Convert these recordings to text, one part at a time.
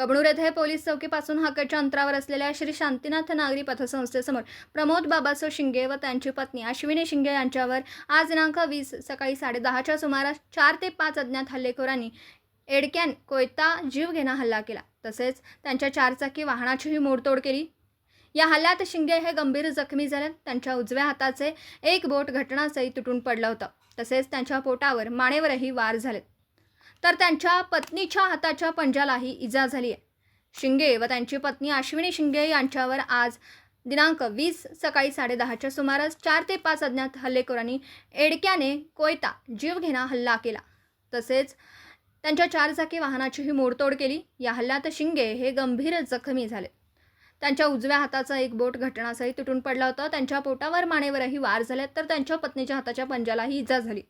कबनूर येथे पोलीस चौकीपासून हाकेच्या अंतरावर असलेल्या श्री शांतीनाथ नागरी पतसंस्थेसमोर प्रमोद बाबासो शिंगे व त्यांची पत्नी अश्विनी शिंगे यांच्यावर आज दिनांक 20 सकाळी 10:30च्या सुमारास 4 ते 5 अज्ञात हल्लेखोरांनी एडक्यान कोयता जीवघेणा हल्ला केला। तसेच त्यांच्या चारचाकी वाहनाचीही मोडतोड केली। या हल्ल्यात शिंगे हे गंभीर जखमी झाले। त्यांच्या उजव्या हाताचे एक बोट घटनास्थळी तुटून पडलं होतं। तसेच त्यांच्या पोटावर मानेवरही वार झाले, तर त्यांच्या पत्नीच्या हाताच्या पंजालाही इजा झाली आहे। शिंगे व त्यांची पत्नी अश्विनी शिंगे यांच्यावर आज दिनांक 20 सकाळी 10:30च्या सुमारास 4 ते 5 अज्ञात हल्लेखोरांनी एडक्याने कोयता जीवघेणा हल्ला केला। तसेच त्यांच्या चारचाकी वाहनाचीही मोडतोड केली। या हल्ल्यात शिंगे हे गंभीर जखमी झाले। त्यांच्या उजव्या हाताचा एक बोट घटनास्थळी तुटून पडला होता। त्यांच्या पोटावर मानेवरही वार झाले, तर त्यांच्या पत्नीच्या हाताच्या पंजालाही इजा झाली।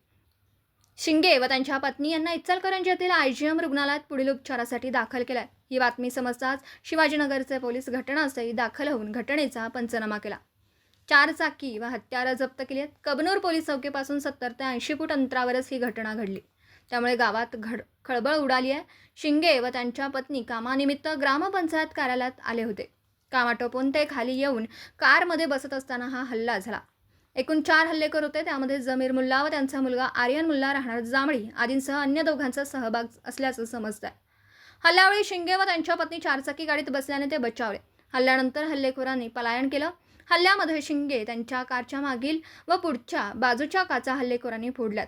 शिंगे व त्यांच्या पत्नी यांना इचलकरंजी येथील IGM रुग्णालयात पुढील उपचारासाठी दाखल केले। ही बातमी समजताच शिवाजीनगरचे पोलीस घटनास्थळी दाखल होऊन घटनेचा पंचनामा केला। चारचाकी व हत्यारं जप्त केली आहेत। कबनूर पोलीस चौकीपासून 70 ते 80 फूट अंतरावरच ही घटना घडली, त्यामुळे गावात खळबळ उडाली आहे। शिंगे व त्यांच्या पत्नी कामानिमित्त ग्रामपंचायत कार्यालयात आले होते। काम आटोपून ते खाली येऊन कारमध्ये बसत असताना हा हल्ला झाला। एकूण 4 हल्लेखोर होते, त्यामध्ये जमीर मुल्ला व त्यांचा मुलगा आर्यन मुल्ला राहणार जांभळी आदींसह अन्य दोघांचा सहभाग असल्याचं समजतंय। हल्ल्यावेळी शिंगे व त्यांच्या पत्नी चारचाकी गाडीत बसल्याने ते बचावले। हल्ल्यानंतर हल्लेखोरांनी पलायन केलं। हल्ल्यामध्ये शिंगे त्यांच्या कारच्या मागील व पुढच्या बाजूच्या काचा हल्लेखोरांनी फोडल्यात,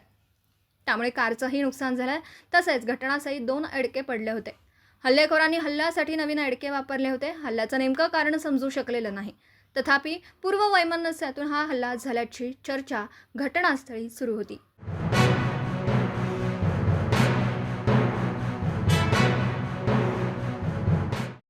त्यामुळे कारचंही नुकसान झालं। तसेच घटनास्थळी 2 एडके पडले होते। हल्लेखोरांनी हल्ल्यासाठी नवीन एडके वापरले होते। हल्ल्याचं नेमकं कारण समजू शकलेलं नाही, तथापि पूर्व वैमनस्यातून हा हल्ला झाल्याची चर्चा घटनास्थळी सुरू होती।